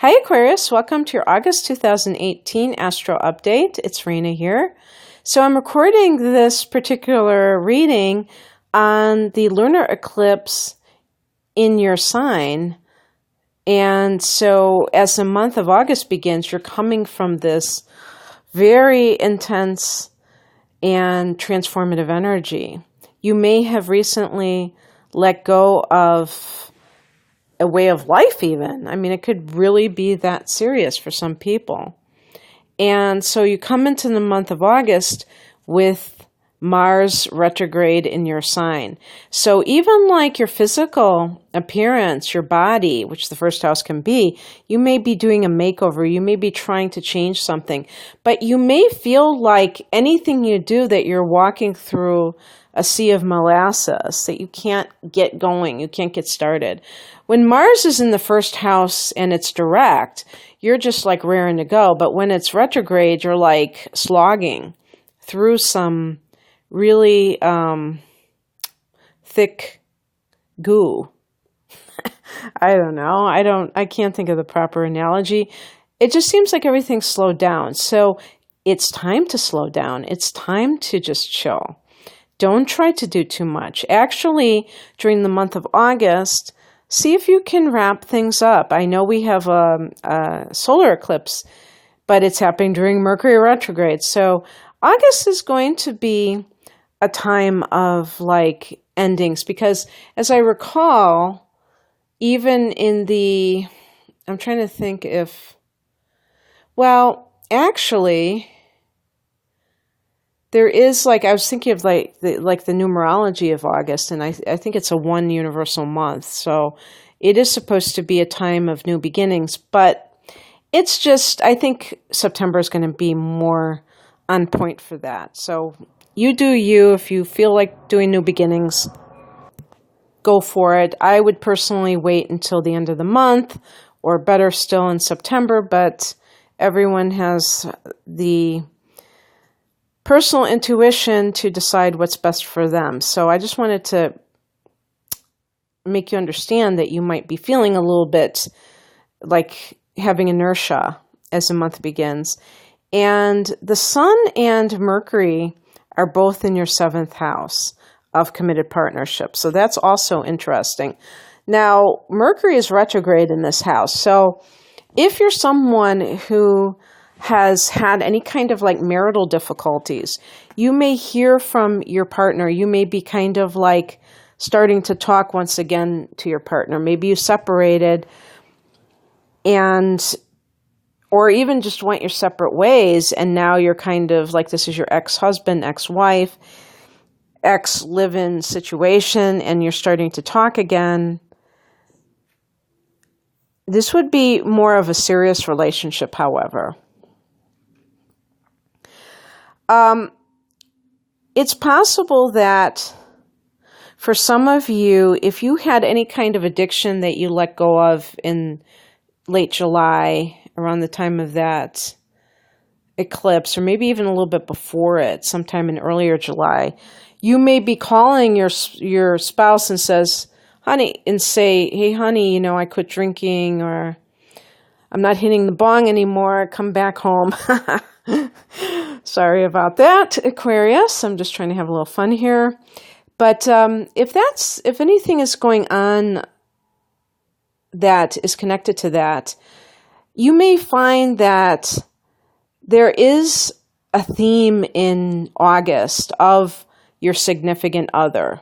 Hi Aquarius, welcome to your August 2018 Astro Update. It's Raina here. So I'm recording this particular reading on the lunar eclipse in your sign. And so as the month of August begins, you're coming from this very intense and transformative energy. You may have recently let go of a way of life even. I mean, it could really be that serious for some people. And so you come into the month of August with Mars retrograde in your sign. So even like your physical appearance, your body, which the first house can be, you may be doing a makeover. You may be trying to change something, but you may feel like anything you do that you're walking through a sea of molasses, that you can't get going, you can't get started. When Mars is in the first house and it's direct, you're just like raring to go. But when it's retrograde, you're like slogging through some really thick goo. I don't know. I can't think of the proper analogy. It just seems like everything's slowed down. So it's time to slow down. It's time to just chill. Don't try to do too much. Actually, during the month of August, see if you can wrap things up. I know we have a solar eclipse, but it's happening during Mercury retrograde. So August is going to be a time of like endings because as I recall, even in the, I'm trying to think if, well, actually, there is like, I was thinking of like the numerology of August, and I think it's a one universal month. So it is supposed to be a time of new beginnings, but it's just, I think September is going to be more on point for that. So you do you. If you feel like doing new beginnings, go for it. I would personally wait until the end of the month, or better still in September, but everyone has the personal intuition to decide what's best for them. So I just wanted to make you understand that you might be feeling a little bit like having inertia as the month begins. And the Sun and Mercury are both in your seventh house of committed partnership. So that's also interesting. Now, Mercury is retrograde in this house. So if you're someone who has had any kind of like marital difficulties, you may hear from your partner. You may be kind of like starting to talk once again to your partner. Maybe you separated or even just went your separate ways, and now you're kind of like, this is your ex-husband, ex-wife, ex-live-in situation, and you're starting to talk again. This would be more of a serious relationship, however. It's possible that for some of you, if you had any kind of addiction that you let go of in late July, around the time of that eclipse, or maybe even a little bit before it, sometime in earlier July, you may be calling your spouse and say, hey, honey, I quit drinking, or I'm not hitting the bong anymore. Come back home. Sorry about that, Aquarius. I'm just trying to have a little fun here. But if anything is going on that is connected to that, you may find that there is a theme in August of your significant other.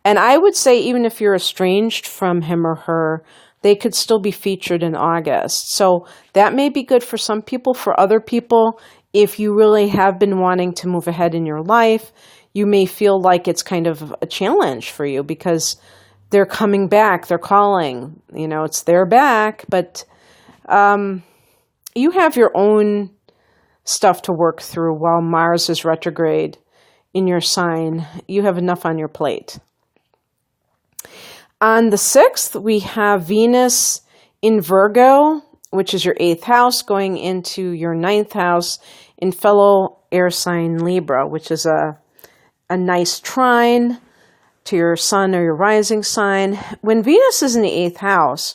And I would say even if you're estranged from him or her, they could still be featured in August. So that may be good for some people. For other people, if you really have been wanting to move ahead in your life, you may feel like it's kind of a challenge for you because they're coming back, they're calling, it's their back, but you have your own stuff to work through while Mars is retrograde in your sign. You have enough on your plate. On the 6th, we have Venus in Virgo, which is your 8th house, going into your 9th house in fellow air sign Libra, which is a nice trine to your sun or your rising sign. When Venus is in the 8th house,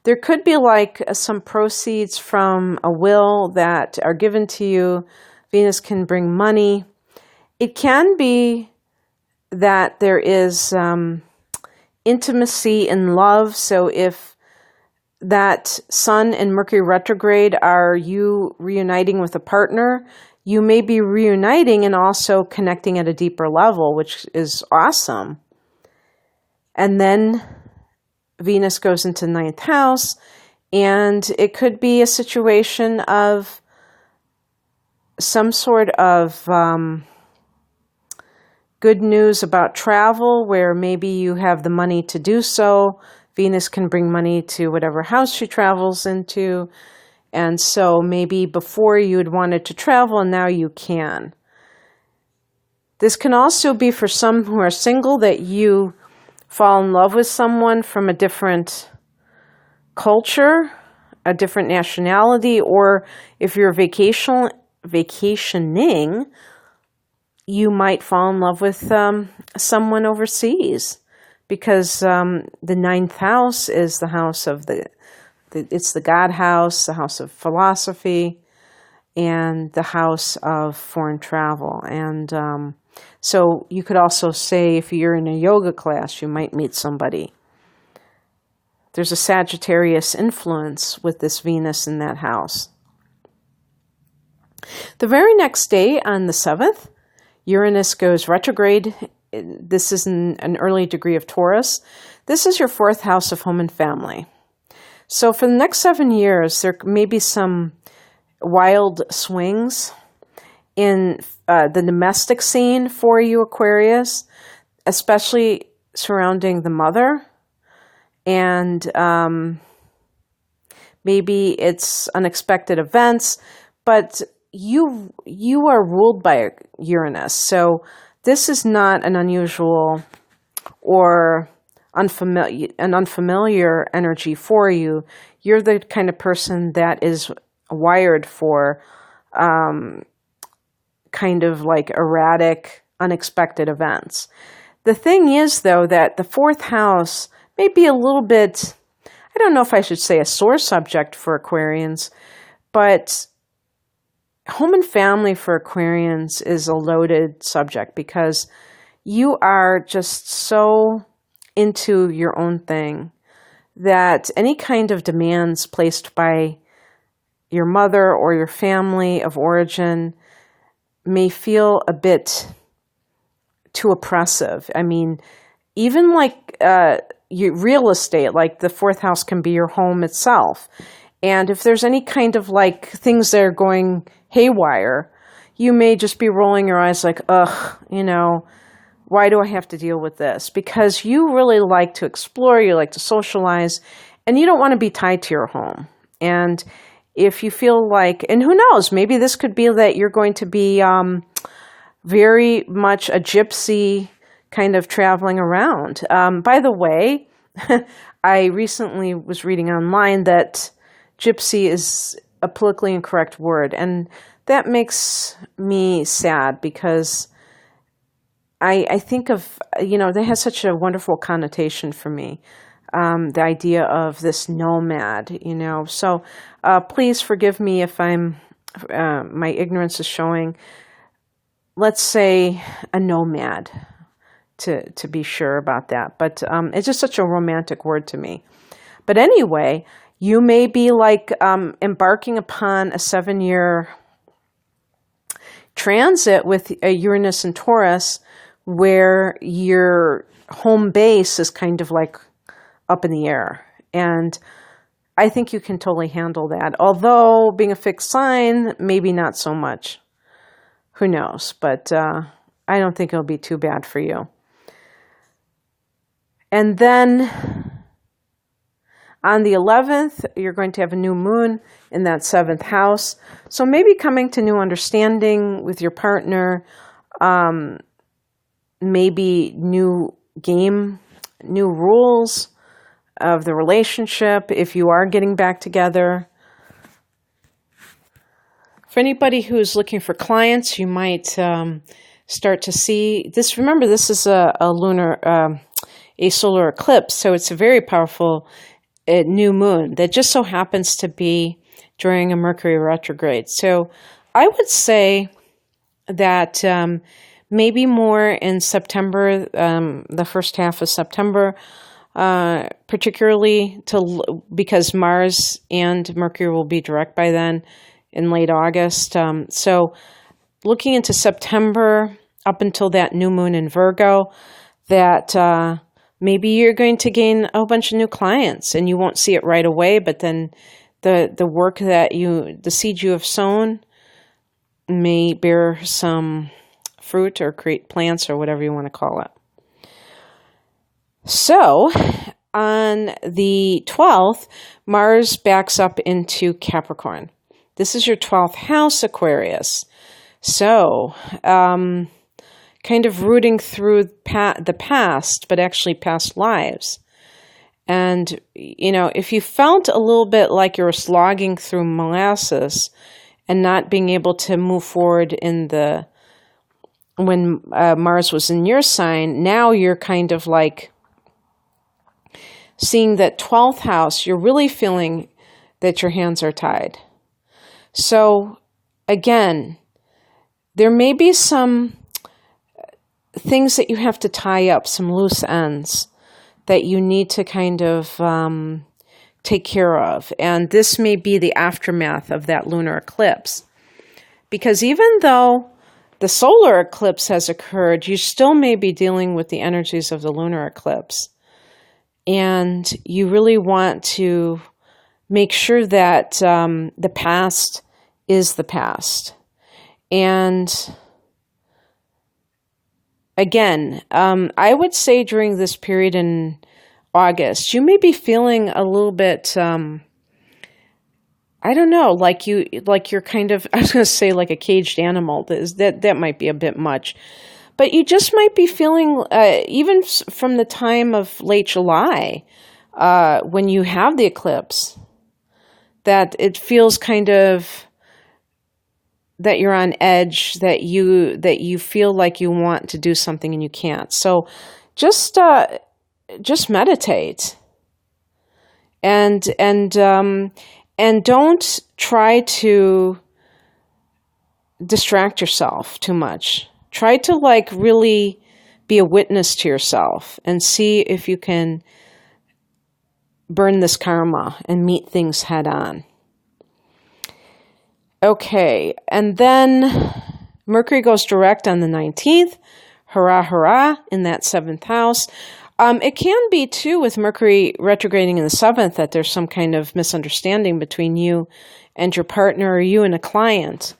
There could be like some proceeds from a will that are given to you. Venus can bring money. It can be that there is intimacy in love. So if that Sun and Mercury retrograde are you reuniting with a partner, you may be reuniting and also connecting at a deeper level, which is awesome. And then Venus goes into ninth house, and it could be a situation of some sort of good news about travel, where maybe you have the money to do so. Venus can bring money to whatever house she travels into. And so maybe before you had wanted to travel, and now you can. This can also be for some who are single, that you fall in love with someone from a different culture, a different nationality, or if you're vacationing, you might fall in love with someone overseas, because the ninth house is the house of it's the God house, the house of philosophy, and the house of foreign travel. And so you could also say, if you're in a yoga class, you might meet somebody. There's a Sagittarius influence with this Venus in that house. The very next day, on the 7th, Uranus goes retrograde. This is an early degree of Taurus. This is your 4th house of home and family. So for the next 7 years, there may be some wild swings in the domestic scene for you, Aquarius, especially surrounding the mother. And maybe it's unexpected events, but you are ruled by Uranus. So this is not an unusual or unfamiliar energy for you. You're the kind of person that is wired for kind of like erratic, unexpected events. The thing is, though, that the 4th house may be a little bit, I don't know if I should say a sore subject for Aquarians, but home and family for Aquarians is a loaded subject, because you are just so into your own thing that any kind of demands placed by your mother or your family of origin may feel a bit too oppressive. I mean, even like real estate, like the 4th house can be your home itself. And if there's any kind of like things that are going haywire, you may just be rolling your eyes like, ugh, why do I have to deal with this? Because you really like to explore, you like to socialize, and you don't want to be tied to your home. And if you feel like, and who knows, maybe this could be that you're going to be very much a gypsy kind of traveling around. By the way, I recently was reading online that gypsy is a politically incorrect word, and that makes me sad, because I think of, that has such a wonderful connotation for me, the idea of this nomad, So please forgive me if my ignorance is showing. Let's say a nomad, to be sure about that. But it's just such a romantic word to me. But anyway, you may be like embarking upon a 7-year transit with Uranus and Taurus, where your home base is kind of like up in the air. And I think you can totally handle that. Although being a fixed sign, maybe not so much. Who knows? But I don't think it'll be too bad for you. And then on the 11th, you're going to have a new moon in that 7th house. So maybe coming to new understanding with your partner, maybe new rules of the relationship if you are getting back together. For anybody who's looking for clients, you might start to see this. Remember, this is a solar eclipse, so it's a very powerful new moon that just so happens to be during a Mercury retrograde. So I would say that maybe more in September, the first half of September, particularly because Mars and Mercury will be direct by then in late August. So looking into September up until that new moon in Virgo, that maybe you're going to gain a whole bunch of new clients, and you won't see it right away, but then the work the seed you have sown may bear some fruit or create plants or whatever you want to call it. So on the 12th, Mars backs up into Capricorn. This is your 12th house, Aquarius. So kind of rooting through the past, but actually past lives. And, if you felt a little bit like you were slogging through molasses and not being able to move forward when Mars was in your sign, now you're kind of like seeing that 12th house, you're really feeling that your hands are tied. So again, there may be some things that you have to tie up, some loose ends that you need to kind of take care of. And this may be the aftermath of that lunar eclipse. Because even though the solar eclipse has occurred, you still may be dealing with the energies of the lunar eclipse. And you really want to make sure that the past is the past. And again, I would say during this period in August, you may be feeling a little bit, I don't know, like you're kind of, I was going to say like a caged animal. That might be a bit much. But you just might be feeling, even from the time of late July, when you have the eclipse, that it feels kind of that you're on edge, that you feel like you want to do something and you can't. So just meditate and don't try to distract yourself too much. Try to really be a witness to yourself and see if you can burn this karma and meet things head on. Okay, and then Mercury goes direct on the 19th. Hurrah, hurrah, in that 7th house. It can be, too, with Mercury retrograding in the 7th, that there's some kind of misunderstanding between you and your partner or you and a client.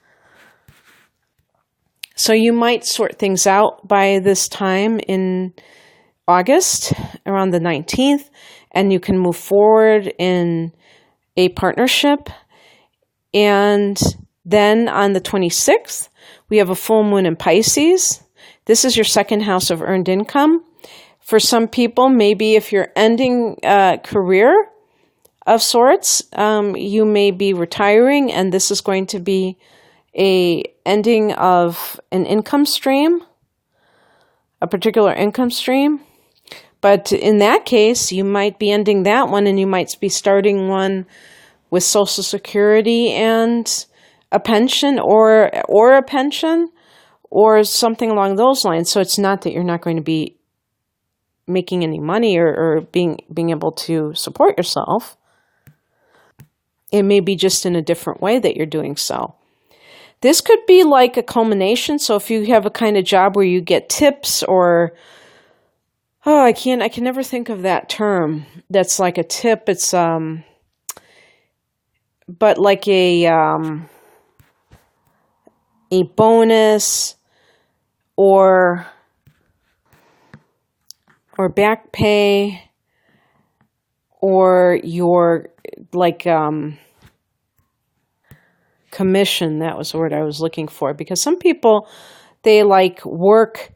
So you might sort things out by this time in August, around the 19th, and you can move forward in a partnership. And then on the 26th, we have a full moon in Pisces. This is your 2nd house of earned income. For some people, maybe if you're ending a career of sorts, you may be retiring, and this is going to be a ending of an income stream, a particular income stream. But in that case, you might be ending that one, and you might be starting one with Social Security and a pension or a pension or something along those lines. So it's not that you're not going to be making any money or being able to support yourself. It may be just in a different way that you're doing so. This could be like a culmination. So if you have a kind of job where you get tips or, I can never think of that term. That's like a tip. It's, but like a bonus or back pay or your commission. That was the word I was looking for, because some people, they work,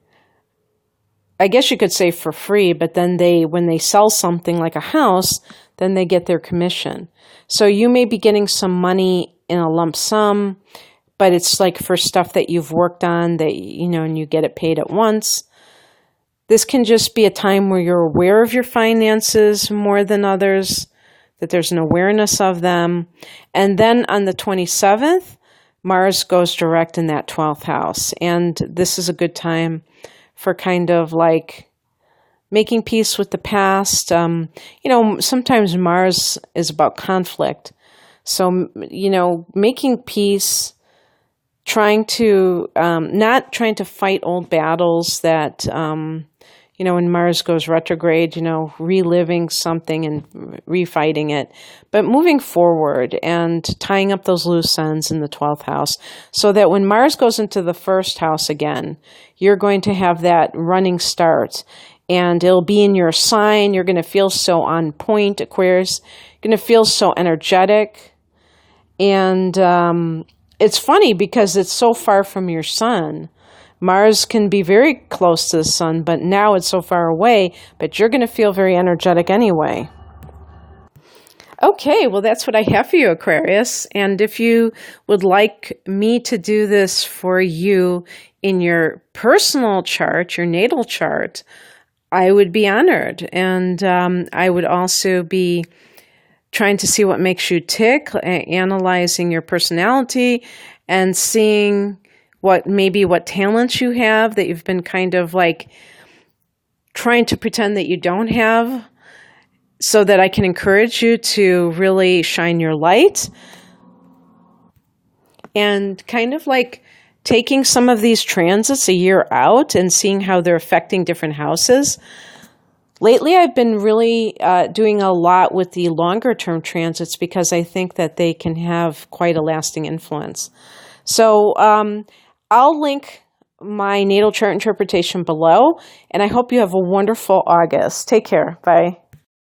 I guess you could say for free, but then when they sell something like a house, then they get their commission. So you may be getting some money in a lump sum, but it's for stuff that you've worked on that, and you get it paid at once. This can just be a time where you're aware of your finances more than others, that there's an awareness of them. And then on the 27th, Mars goes direct in that 12th house. And this is a good time for kind of like making peace with the past. Sometimes Mars is about conflict. So, making peace, not trying to fight old battles that, when Mars goes retrograde, reliving something and refighting it, but moving forward and tying up those loose ends in the 12th house so that when Mars goes into the first house again, you're going to have that running start and it'll be in your sign. You're going to feel so on point, Aquarius. You're going to feel so energetic. And it's funny because it's so far from your sun. Mars can be very close to the sun, but now it's so far away, but you're going to feel very energetic anyway. Okay, well, that's what I have for you, Aquarius. And if you would like me to do this for you in your personal chart, your natal chart, I would be honored. And I would also be trying to see what makes you tick, analyzing your personality, and seeing what talents you have that you've been kind of like trying to pretend that you don't have, so that I can encourage you to really shine your light and kind of like taking some of these transits a year out and seeing how they're affecting different houses. Lately, I've been really doing a lot with the longer term transits because I think that they can have quite a lasting influence. So I'll link my natal chart interpretation below, and I hope you have a wonderful August. Take care. Bye.